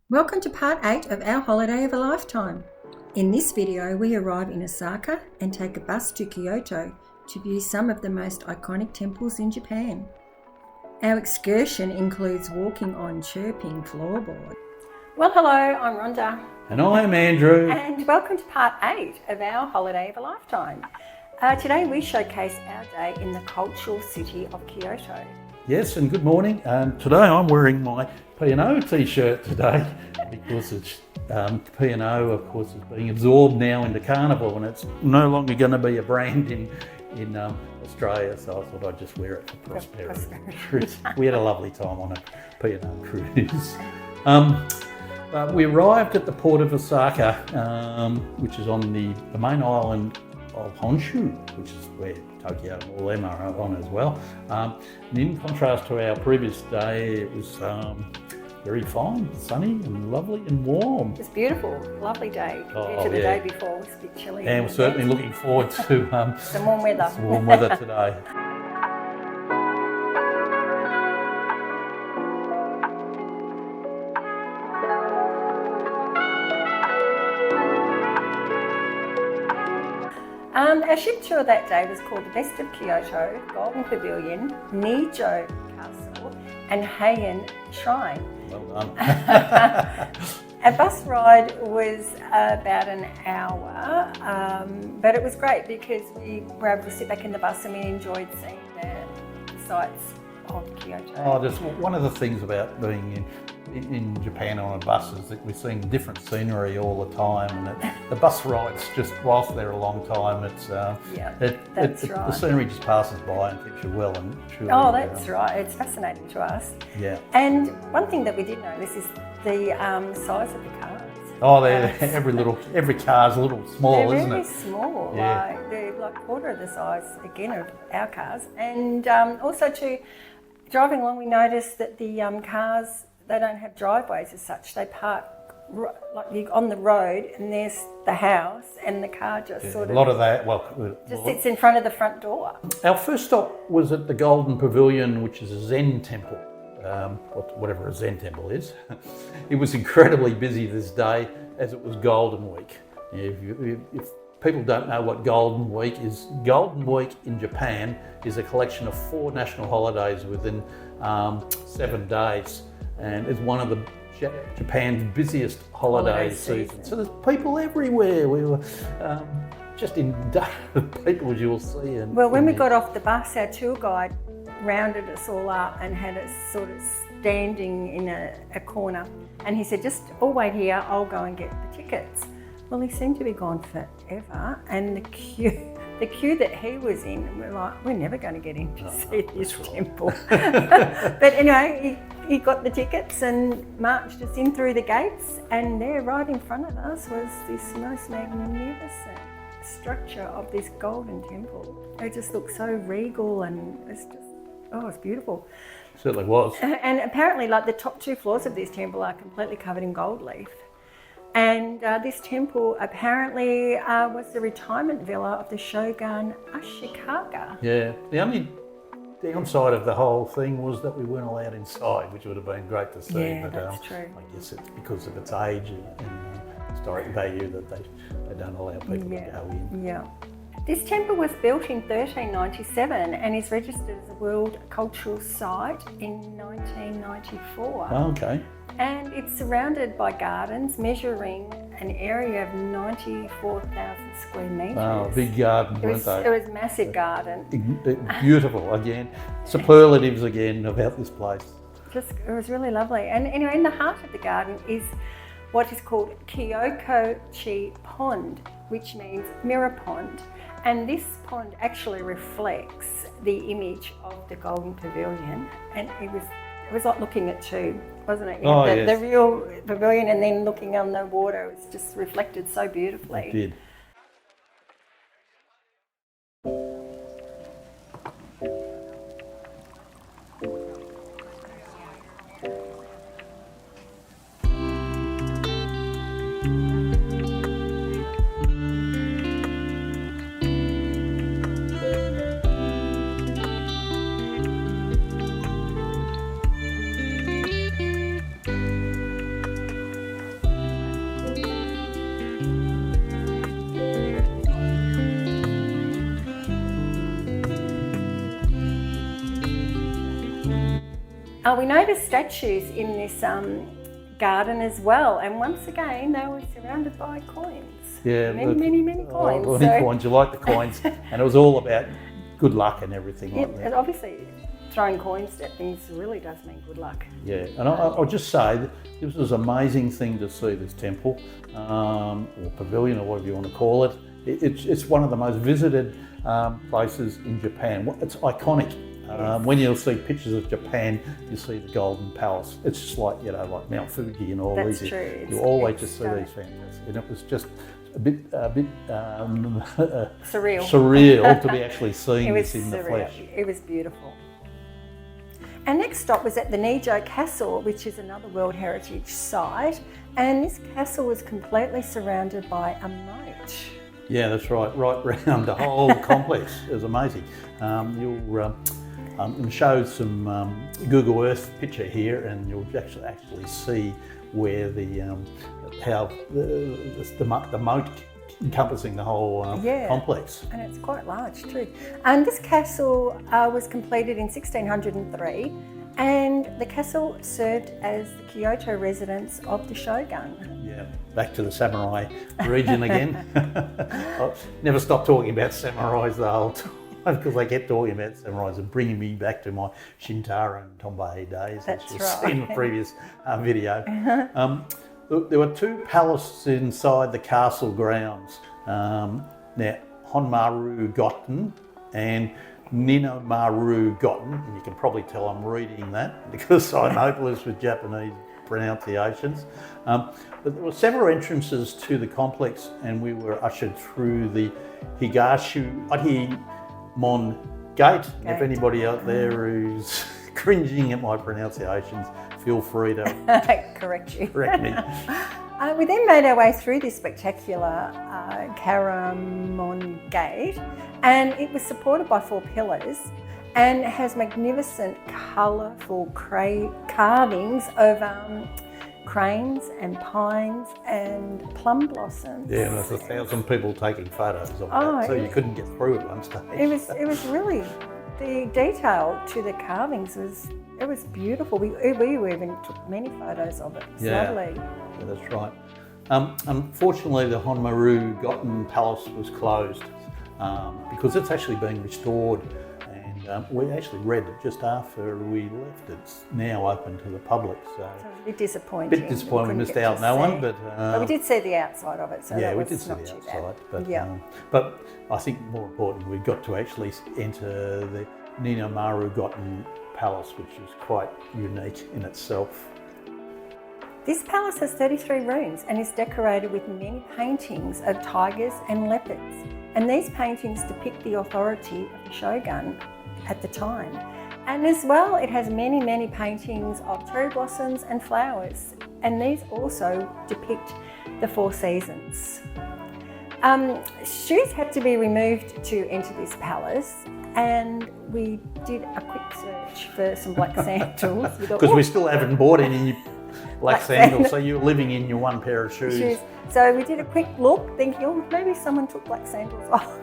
Welcome to part 8 of our holiday of a lifetime. In this video, we arrive in Osaka and take a bus to Kyoto to view some of the most iconic temples in Japan. Our excursion includes walking on chirping floorboards. Well, hello, I'm Rhonda. And I'm Andrew. And welcome to part 8 of our holiday of a lifetime. Today we showcase our day in the cultural city of Kyoto. Yes, and good morning. Today I'm wearing my P&O t-shirt today because it's P&O, of course, is being absorbed now into Carnival, and it's no longer going to be a brand in Australia, so I thought I'd just wear it for prosperity. We had a lovely time on a P&O cruise. We arrived at the port of Osaka, which is on the main island of Honshu, which is where Tokyo and all them are on as well. And in contrast to our previous day, it was very fine, sunny and lovely and warm. It was beautiful, lovely day compared to the day before. It was a bit chilly. And we're certainly looking forward to some warm weather. Some warm weather today. Our ship tour that day was called the Best of Kyoto, Golden Pavilion, Nijo Castle Heian Shrine. Well done. Our bus ride was about an hour, but it was great because we were able to sit back in the bus and we enjoyed seeing the sights of Kyoto. Oh, just one of the things about being in Japan on a bus is that we're seeing different scenery all the time, and the bus rides, just whilst they're a long time, it's the scenery just passes by and keeps you well and truly. Oh, that's right. It's fascinating to us. Yeah. And one thing that we did notice is the size of the cars. Oh, every car's a little small, isn't it? They're very small. Yeah. They're like quarter of the size again of our cars, and also to driving along, we noticed that the cars, they don't have driveways as such. They park like on the road, and there's the house, and the car just sort of. A lot of that. Just sits in front of the front door. Our first stop was at the Golden Pavilion, which is a Zen temple, whatever a Zen temple is. It was incredibly busy this day, as it was Golden Week. If people don't know what Golden Week is, Golden Week in Japan is a collection of 4 national holidays within 7 days. And it's one of the Japan's busiest holiday seasons. So there's people everywhere. We were just in people, as you'll see. Well, when we got off the bus, our tour guide rounded us all up and had us sort of standing in a corner. And he said, just all wait here, I'll go and get the tickets. Well, he seemed to be gone forever. And the queue that he was in, we're like, we're never going to get in to see this temple. But anyway, he got the tickets and marched us in through the gates, and there right in front of us was this most magnificent structure of this golden temple. It just looked so regal, and it's beautiful. It certainly was. And apparently, like, the top 2 floors of this temple are completely covered in gold leaf. And this temple apparently was the retirement villa of the Shogun Ashikaga. Yeah, the only downside of the whole thing was that we weren't allowed inside, which would have been great to see. Yeah, that's true. I guess it's because of its age and historic value that they don't allow people to go in. Yeah. This temple was built in 1397 and is registered as a World Cultural Site in 1994. Oh, okay. And it's surrounded by gardens measuring an area of 94,000 square metres. Wow, big garden, weren't they? It was a massive garden. Beautiful, again. Superlatives again about this place. It was really lovely. And anyway, in the heart of the garden is what is called Kyoto-chi Pond, which means mirror pond. And this pond actually reflects the image of the Golden Pavilion. And it was like looking at 2, wasn't it? The real pavilion, and then looking on the water, it was just reflected so beautifully. It did. We noticed statues in this garden as well, and once again they were surrounded by coins. Yeah, many coins. Coins. You like the coins, and it was all about good luck and everything like that. And obviously, throwing coins at things really does mean good luck. Yeah, and I'll just say that this was an amazing thing to see, this temple, or pavilion, or whatever you want to call it. It's one of the most visited places in Japan. It's iconic. When you'll see pictures of Japan, you see the Golden Palace. It's just like, like Mount Fuji and all these. That's true. You always just see these fantastic. And it was just a bit surreal to be actually seeing this in the flesh. It was beautiful. Our next stop was at the Nijo Castle, which is another World Heritage Site. And this castle was completely surrounded by a moat. Yeah, that's right. Right round the whole complex. It was amazing. You'll show some Google Earth picture here, and you'll actually see where the moat encompassing the whole complex. And it's quite large too. And this castle was completed in 1603, and the castle served as the Kyoto residence of the shogun. Yeah, back to the samurai region again. I never stop talking about samurais the whole time, because they kept talking about samurais and bringing me back to my Shintaro and Tombei days, as you've seen in the previous video. There were two palaces inside the castle grounds. Now, Honmaru Goten and Ninomaru Goten, and you can probably tell I'm reading that because I'm hopeless with Japanese pronunciations. But there were several entrances to the complex, and we were ushered through the Higashu Mon Gate. And if anybody out there who's cringing at my pronunciations, feel free to correct me. We then made our way through this spectacular Karamon Gate, and it was supported by 4 pillars and has magnificent colourful carvings of cranes and pines and plum blossoms. Yeah, and there's 1,000 people taking photos of that, so you couldn't get through at one stage. It was really, the detail to the carvings was beautiful. We even took many photos of it. It's lovely. Yeah, that's right. Unfortunately, the Honmaru Goten Palace was closed because it's actually being restored. And we actually read it just after we left. It's now open to the public. So it's a bit disappointing. We missed out on that one. But we did see the outside of it. So yeah, that we was did see not the too outside. bad. But I think more importantly, we got to actually enter the Ninomaru Goten Palace, which is quite unique in itself. This palace has 33 rooms and is decorated with many paintings of tigers and leopards. And these paintings depict the authority of the shogun at the time. And as well, it has many, many paintings of cherry blossoms and flowers. And these also depict the 4 seasons. Shoes had to be removed to enter this palace, and we did a quick search for some black sandals. Because we still haven't bought any black sandals, so you're living in your one pair of shoes. So we did a quick look, thinking, oh, maybe someone took black sandals off.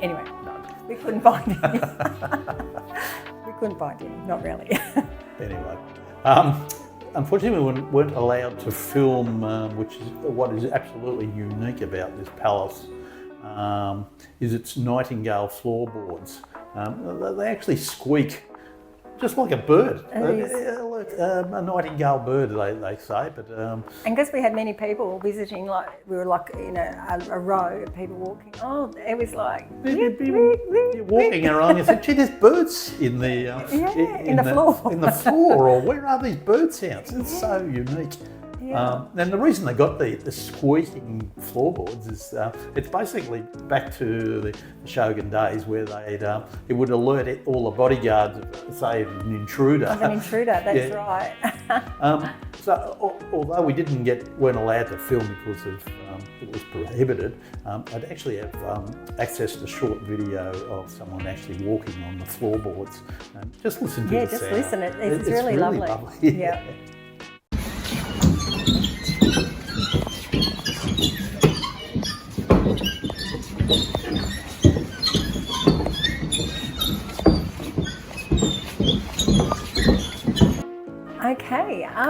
Anyway, no, we couldn't find any. Not really. Anyway, unfortunately we weren't allowed to film, which is what is absolutely unique about this palace, is its nightingale floorboards. They actually squeak just like a bird, a nightingale bird, they say. But and because we had many people visiting, like we were like in a row of people walking. Oh, it was like you're walking around. You think, gee, there's birds in the in the floor. In the floor, or where are these bird sounds? It's so unique. Yeah. And the reason they got the squeaking floorboards is it's basically back to the Shogun days where it would alert all the bodyguards of, say, an intruder. Of an intruder, that's right. So although we weren't allowed to film because of it was prohibited, I'd actually have accessed a short video of someone actually walking on the floorboards. Just listen to the sound. Yeah, just listen. It's really lovely. Yeah.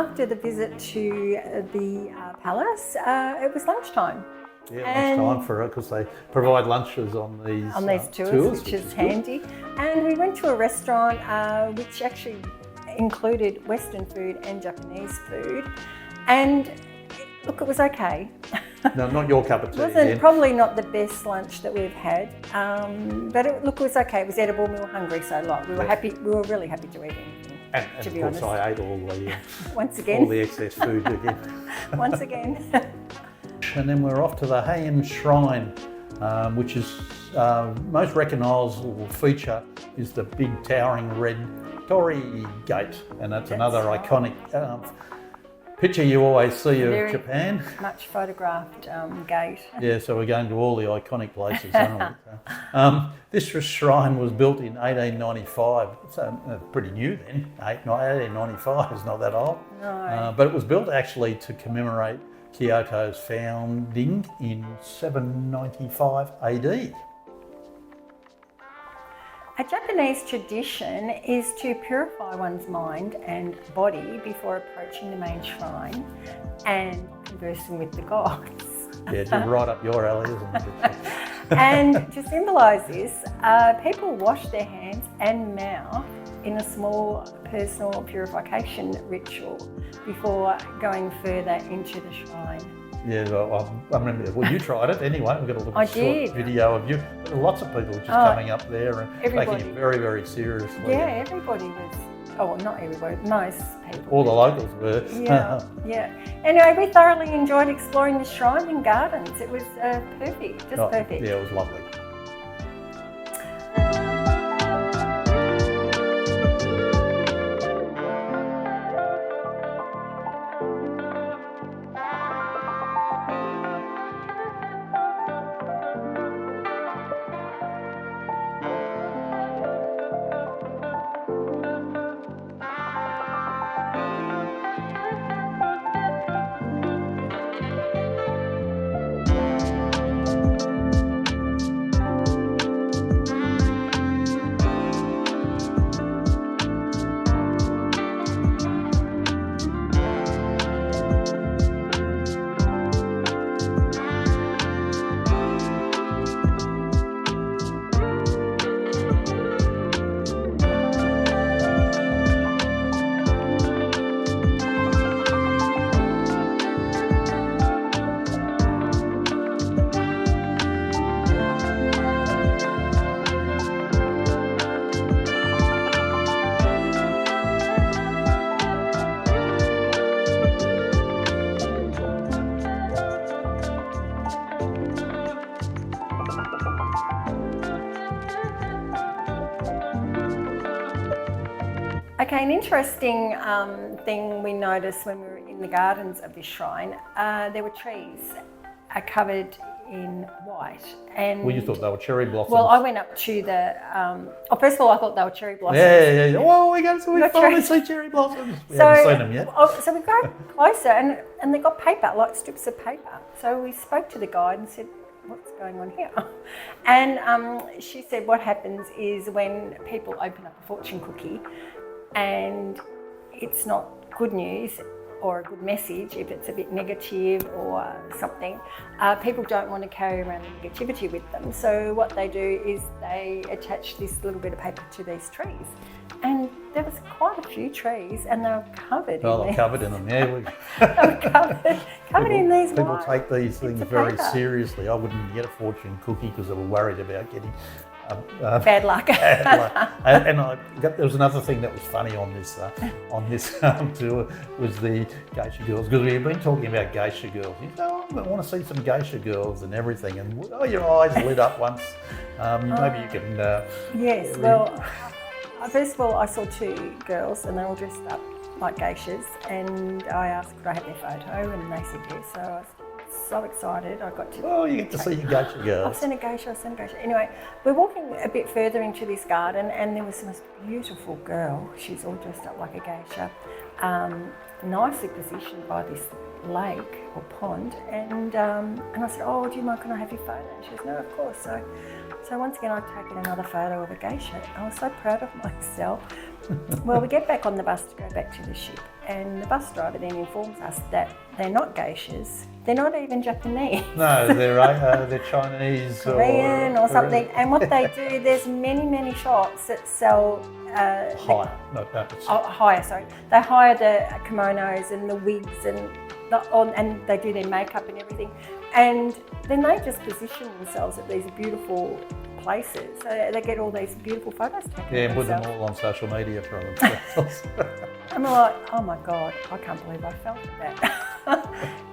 after the visit to the palace, it was lunchtime. Yeah, lunchtime for it because they provide lunches on these tours, which is handy. And we went to a restaurant which actually included Western food and Japanese food. And look, it was okay. No, not your cup of tea. It wasn't probably not the best lunch that we've had, but it was okay. It was edible. We were hungry, so we were happy. We were really happy to eat anything. And to of be course, honest. I ate all the once again all the excess food again. Once again. And then we're off to the Heian Shrine, which is most recognisable feature is the big towering red torii gate, and that's another right. iconic picture you always see of Japan. Much photographed gate. Yeah, so we're going to all the iconic places, aren't we? This shrine was built in 1895, so pretty new then. 1895 is not that old. No. But it was built actually to commemorate Kyoto's founding in 795 AD. A Japanese tradition is to purify one's mind and body before approaching the main shrine and conversing with the gods. Yeah, just right up your alley, isn't it? And to symbolise this, people wash their hands and mouth in a small personal purification ritual before going further into the shrine. Yeah, well, I remember, well, you tried it anyway. We've got a little short video of you. There were lots of people just coming up there and taking it very, very seriously. Yeah, everybody was, oh, not everybody, most people. All the locals were. Yeah, yeah. Anyway, we thoroughly enjoyed exploring the shrine and gardens. It was perfect, just perfect. Yeah, it was lovely. Okay, an interesting thing we noticed when we were in the gardens of this shrine, there were trees covered in white. And well, you thought they were cherry blossoms. well, I went up to the, first of all, I thought they were cherry blossoms. Yeah. Oh, we finally see cherry blossoms. We haven't seen them yet. So we got closer and they got paper, like strips of paper. So we spoke to the guide and said, what's going on here? And she said what happens is when people open up a fortune cookie and it's not good news or a good message, if it's a bit negative or something, people don't want to carry around the negativity with them. So what they do is they attach this little bit of paper to these trees. And there was quite a few trees and they were covered in these. Covered in them, yeah. They were covered in these People white take these things bits of very paper. seriously. I wouldn't get a fortune cookie because they were worried about getting bad luck. There was another thing that was funny on this tour was the geisha girls, because we've been talking about geisha girls. You know, I want to see some geisha girls and everything, and your eyes lit up once. Maybe you can. Yes. Well, first of all, I saw two girls, and they all dressed up like geishas, and I asked could I have their photo, and they said yes. So I was so excited. I got to. Oh, you get to see your geisha girls. I've seen a geisha. Anyway, we're walking a bit further into this garden, and there was the most beautiful girl. She's all dressed up like a geisha, nicely positioned by this lake or pond. And I said, "Oh, do you mind? Can I have your photo?" And she goes, "No, of course." So once again, I've taken another photo of a geisha. I was so proud of myself. Well, we get back on the bus to go back to the ship. and the bus driver then informs us that they're not geishas. They're not even Japanese. No, they're Chinese Korean or something. And what they do, there's many shops that sell hire. Sorry, they hire the kimonos and the wigs and they do their makeup and everything. And then they just position themselves at these beautiful places. So they get all these beautiful photos taken. Yeah, and put them all on social media for themselves. I'm like, oh my God, I can't believe I felt that.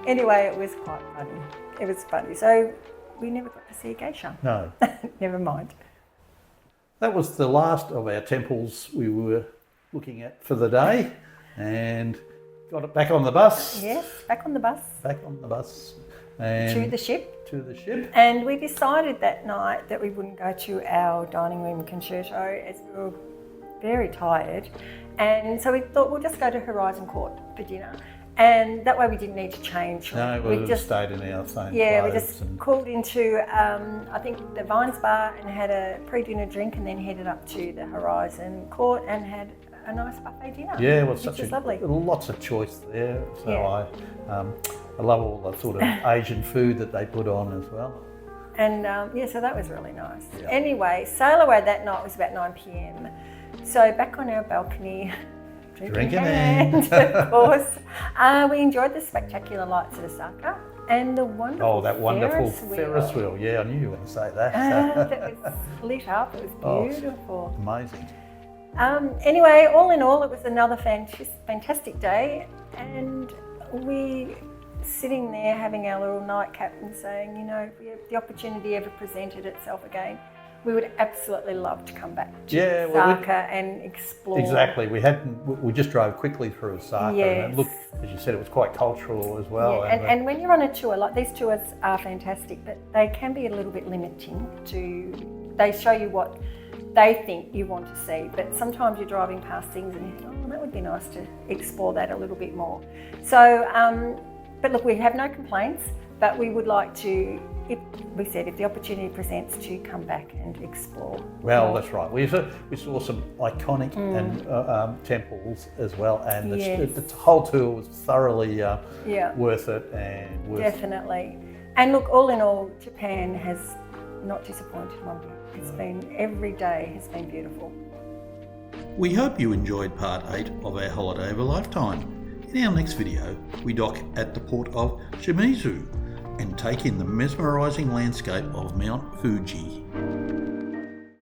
Anyway, it was quite funny. It was funny. So we never got to see a geisha. No. Never mind. That was the last of our temples we were looking at for the day, and got it back on the bus. Yes, back on the bus. Back on the bus. And to the ship. To the ship. And we decided that night that we wouldn't go to our dining room concerto as we were very tired. And so we thought we'll just go to Horizon Court for dinner. And that way we didn't need to change. No, we just stayed in our same Yeah, clothes we just called into, I think, the Vines Bar and had a pre-dinner drink, and then headed up to the Horizon Court and had a nice buffet dinner. Yeah, it was lovely. Lots of choice there. So Yeah. I love all the sort of Asian food that they put on as well. And so that was really nice. Yeah. Anyway, sail away that night was about 9 p.m. So back on our balcony, drinking hand, of course. We enjoyed the spectacular lights at Osaka and the wonderful Ferris wheel. Yeah, I knew you were going to say that. That was lit up. It was beautiful. Amazing. Anyway, all in all, it was another fantastic day, and we sitting there having our little nightcap and saying, if the opportunity ever presented itself again, we would absolutely love to come back to Osaka and explore. Exactly. We just drove quickly through Osaka. Yes. And it looked, as you said, it was quite cultural as well. Yeah. And when you're on a tour, like these tours are fantastic, but they can be a little bit limiting they show you what they think you want to see, but sometimes you're driving past things and you think, oh, that would be nice to explore that a little bit more. So, but look, we have no complaints, but we would like to, if the opportunity presents, to come back and explore. Well, that's right. We saw some iconic and temples as well, and the whole tour was thoroughly worth it. Definitely. And look, all in all, Japan has not disappointed one bit. It's been, every day has been beautiful. We hope you enjoyed part 8 of our holiday of a lifetime. In our next video, we dock at the port of Shimizu and take in the mesmerising landscape of Mount Fuji.